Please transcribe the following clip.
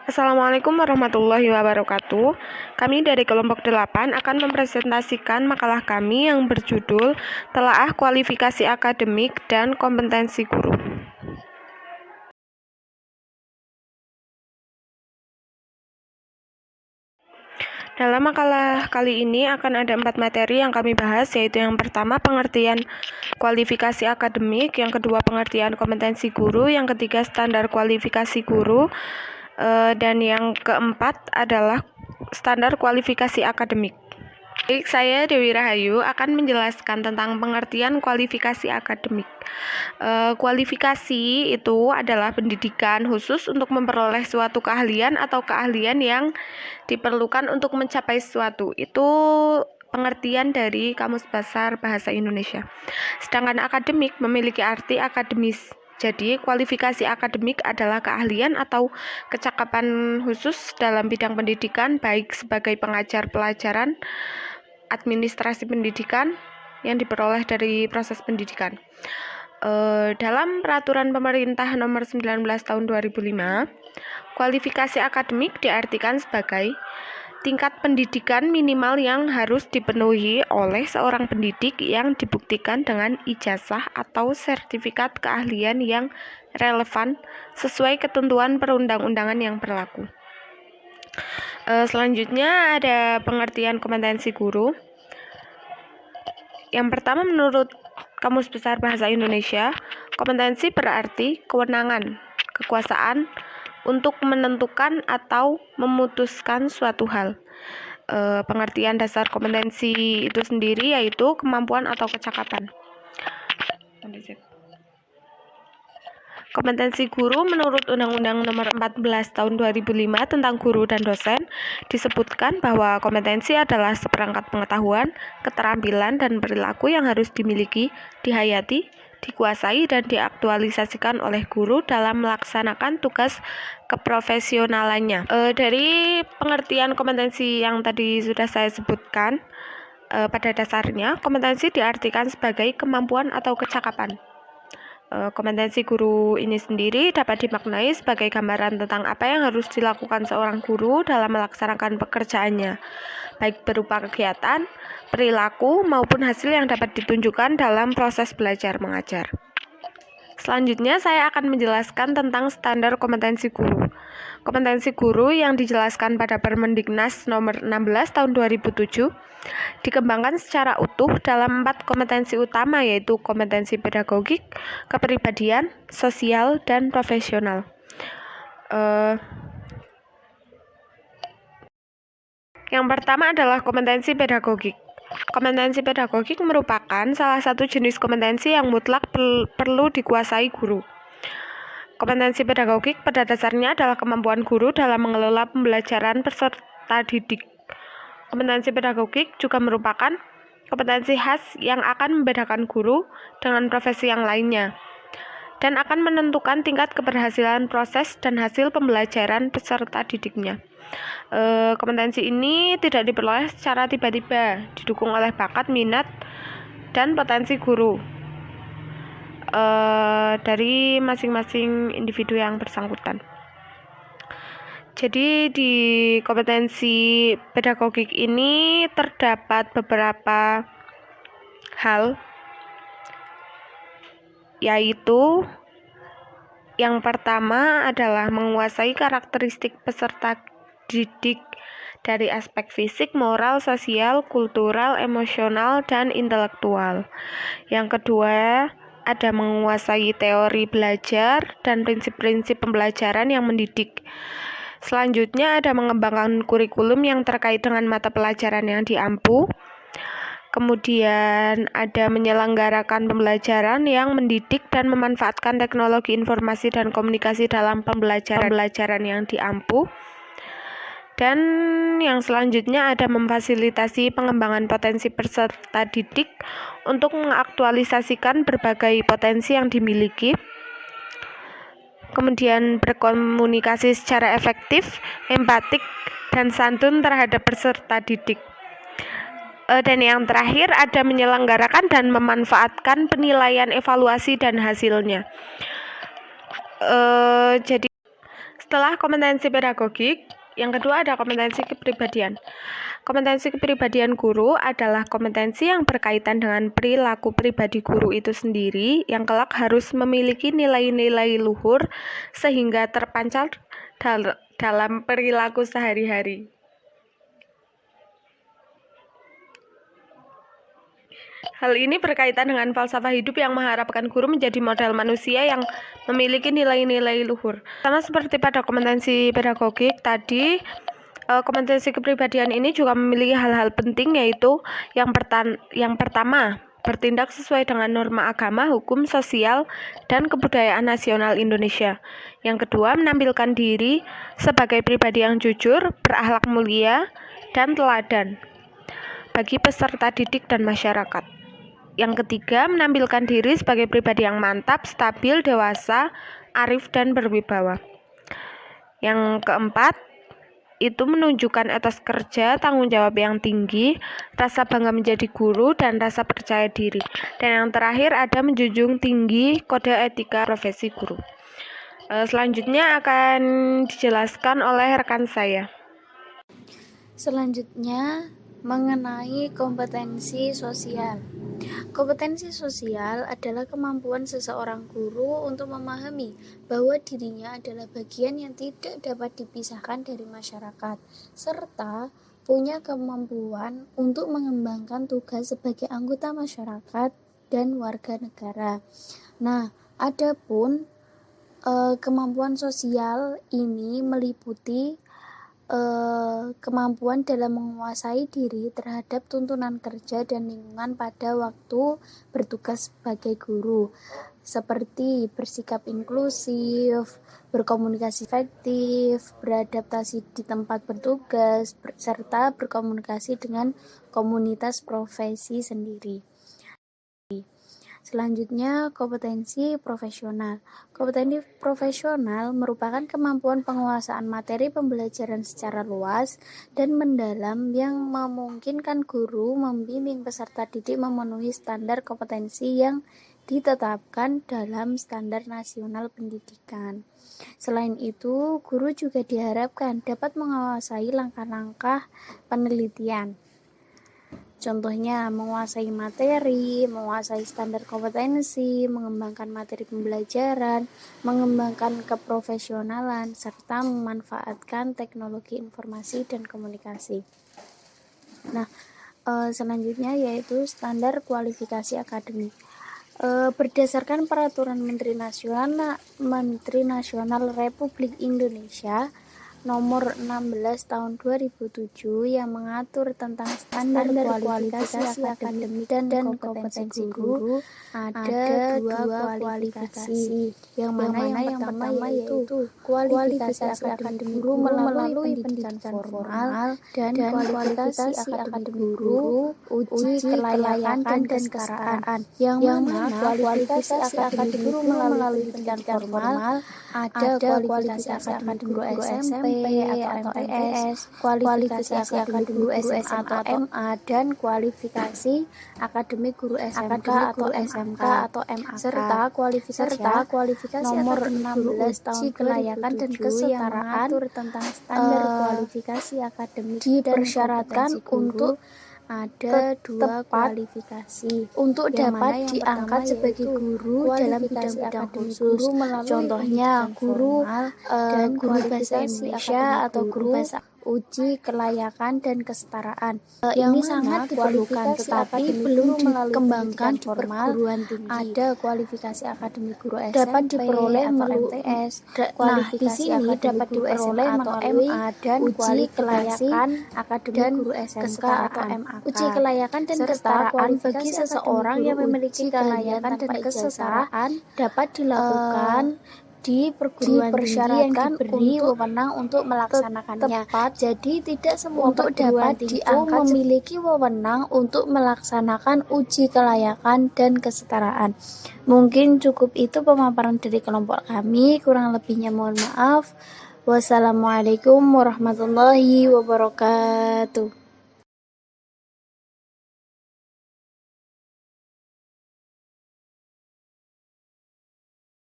Assalamualaikum warahmatullahi wabarakatuh. Kami dari kelompok 8 akan mempresentasikan makalah kami yang berjudul Telaah Kualifikasi Akademik dan Kompetensi Guru. Dalam makalah kali ini akan ada 4 materi yang kami bahas, yaitu yang pertama pengertian kualifikasi akademik, yang kedua pengertian kompetensi guru, yang ketiga standar kualifikasi guru, dan yang keempat adalah standar kualifikasi akademik. Baik, saya Dewi Rahayu akan menjelaskan tentang pengertian kualifikasi akademik. Kualifikasi itu adalah pendidikan khusus untuk memperoleh suatu keahlian atau keahlian yang diperlukan untuk mencapai sesuatu. Itu pengertian dari Kamus Besar Bahasa Indonesia. Sedangkan akademik memiliki arti akademis. Jadi, kualifikasi akademik adalah keahlian atau kecakapan khusus dalam bidang pendidikan, baik sebagai pengajar pelajaran, administrasi pendidikan yang diperoleh dari proses pendidikan. Dalam peraturan pemerintah nomor 19 tahun 2005, kualifikasi akademik diartikan sebagai tingkat pendidikan minimal yang harus dipenuhi oleh seorang pendidik yang dibuktikan dengan ijazah atau sertifikat keahlian yang relevan sesuai ketentuan perundang-undangan yang berlaku. Selanjutnya ada pengertian kompetensi guru. Yang pertama, menurut Kamus Besar Bahasa Indonesia, kompetensi berarti kewenangan, kekuasaan untuk menentukan atau memutuskan suatu hal. Pengertian dasar kompetensi itu sendiri yaitu kemampuan atau kecakapan. Kompetensi guru menurut Undang-Undang Nomor 14 Tahun 2005 tentang guru dan dosen disebutkan bahwa kompetensi adalah seperangkat pengetahuan, keterampilan, dan perilaku yang harus dimiliki, dihayati, dikuasai, dan diaktualisasikan oleh guru dalam melaksanakan tugas keprofesionalannya. Dari pengertian kompetensi yang tadi sudah saya sebutkan, pada dasarnya kompetensi diartikan sebagai kemampuan atau kecakapan. Kompetensi guru ini sendiri dapat dimaknai sebagai gambaran tentang apa yang harus dilakukan seorang guru dalam melaksanakan pekerjaannya, baik berupa kegiatan, perilaku, maupun hasil yang dapat ditunjukkan dalam proses belajar mengajar. Selanjutnya saya akan menjelaskan tentang standar kompetensi guru. Kompetensi guru yang dijelaskan pada Permendiknas nomor 16 tahun 2007 dikembangkan secara utuh dalam 4 kompetensi utama, yaitu kompetensi pedagogik, kepribadian, sosial, dan profesional. Yang pertama adalah kompetensi pedagogik. Kompetensi pedagogik merupakan salah satu jenis kompetensi yang mutlak perlu dikuasai guru. Kompetensi pedagogik pada dasarnya adalah kemampuan guru dalam mengelola pembelajaran peserta didik. Kompetensi pedagogik juga merupakan kompetensi khas yang akan membedakan guru dengan profesi yang lainnya dan akan menentukan tingkat keberhasilan proses dan hasil pembelajaran peserta didiknya. Kompetensi ini tidak diperoleh secara tiba-tiba, didukung oleh bakat, minat, dan potensi guru dari masing-masing individu yang bersangkutan. Jadi di kompetensi pedagogik ini terdapat beberapa hal, yaitu yang pertama adalah menguasai karakteristik peserta didik dari aspek fisik, moral, sosial, kultural, emosional, dan intelektual. Yang kedua, ada menguasai teori belajar dan prinsip-prinsip pembelajaran yang mendidik. Selanjutnya ada mengembangkan kurikulum yang terkait dengan mata pelajaran yang diampu. Kemudian ada menyelenggarakan pembelajaran yang mendidik dan memanfaatkan teknologi informasi dan komunikasi dalam pembelajaran yang diampu. Dan yang selanjutnya ada memfasilitasi pengembangan potensi peserta didik untuk mengaktualisasikan berbagai potensi yang dimiliki. Kemudian berkomunikasi secara efektif, empatik, dan santun terhadap peserta didik. Dan yang terakhir ada menyelenggarakan dan memanfaatkan penilaian, evaluasi, dan hasilnya. Jadi Setelah kompetensi pedagogik, yang kedua ada kompetensi kepribadian. Kompetensi kepribadian guru adalah kompetensi yang berkaitan dengan perilaku pribadi guru itu sendiri yang kelak harus memiliki nilai-nilai luhur sehingga terpancar dalam perilaku sehari-hari. Hal ini berkaitan dengan falsafah hidup yang mengharapkan guru menjadi model manusia yang memiliki nilai-nilai luhur. Sama seperti pada kompetensi pedagogik tadi, kompetensi kepribadian ini juga memiliki hal-hal penting, yaitu yang pertama, bertindak sesuai dengan norma agama, hukum, sosial, dan kebudayaan nasional Indonesia. Yang kedua, menampilkan diri sebagai pribadi yang jujur, berakhlak mulia, dan teladan bagi peserta didik dan masyarakat. Yang ketiga, menampilkan diri sebagai pribadi yang mantap, stabil, dewasa, arif, dan berwibawa. Yang keempat, itu menunjukkan etos kerja, tanggung jawab yang tinggi, rasa bangga menjadi guru, dan rasa percaya diri. Dan yang terakhir ada menjunjung tinggi kode etika profesi guru. Selanjutnya akan dijelaskan oleh rekan saya. Selanjutnya mengenai kompetensi sosial. Kompetensi sosial adalah kemampuan seseorang guru untuk memahami bahwa dirinya adalah bagian yang tidak dapat dipisahkan dari masyarakat, serta punya kemampuan untuk mengembangkan tugas sebagai anggota masyarakat dan warga negara. Nah, adapun kemampuan sosial ini meliputi kemampuan dalam menguasai diri terhadap tuntunan kerja dan lingkungan pada waktu bertugas sebagai guru, seperti bersikap inklusif, berkomunikasi efektif, beradaptasi di tempat bertugas, serta berkomunikasi dengan komunitas profesi sendiri. Selanjutnya, kompetensi profesional. Kompetensi profesional merupakan kemampuan penguasaan materi pembelajaran secara luas dan mendalam yang memungkinkan guru membimbing peserta didik memenuhi standar kompetensi yang ditetapkan dalam Standar Nasional Pendidikan. Selain itu, guru juga diharapkan dapat menguasai langkah-langkah penelitian. Contohnya, menguasai materi, menguasai standar kompetensi, mengembangkan materi pembelajaran, mengembangkan keprofesionalan, serta memanfaatkan teknologi informasi dan komunikasi. Nah, selanjutnya yaitu standar kualifikasi akademik. Berdasarkan Peraturan Menteri Nasional Republik Indonesia Nomor 16 Tahun 2007 yang mengatur tentang standar kualifikasi akademik dan kompetensi guru, ada dua kualifikasi. Yang mana yang pertama yaitu kualifikasi akademik guru melalui pendidikan formal dan kualifikasi akademik guru uji kelayakan dan kesetaraan. Yang mana kualifikasi akademik guru melalui pendidikan formal ada kualifikasi akademik guru SMP atau MTS, kualifikasi akademik guru SMA atau MA, dan kualifikasi akademik guru SMK atau MAK, serta kualifikasi nomor 16 tahun kelayakan dan kesetaraan tentang standar kualifikasi akademik dipersyaratkan untuk ada dua kualifikasi untuk dapat diangkat sebagai guru dalam bidang-bidang khusus. Contohnya guru bahasa Indonesia atau guru bahasa uji kelayakan dan kesetaraan. Ini sangat diperlukan, tetapi belum dikembangkan di perguruan tinggi. Ada kualifikasi akademik guru SMP dapat diperoleh melalui MTS. Nah, di sini dapat diperoleh melalui dan uji kelayakan akademik guru SMK atau MAK. Uji kelayakan dan kesetaraan bagi seseorang yang memiliki kelayakan dan kesetaraan dapat dilakukan di perguruan tinggi yang diberi wewenang untuk melaksanakannya. Jadi tidak semua perguruan tinggi memiliki wewenang untuk melaksanakan uji kelayakan dan kesetaraan. Mungkin cukup itu pemaparan dari kelompok kami, kurang lebihnya mohon maaf. Wassalamualaikum warahmatullahi wabarakatuh.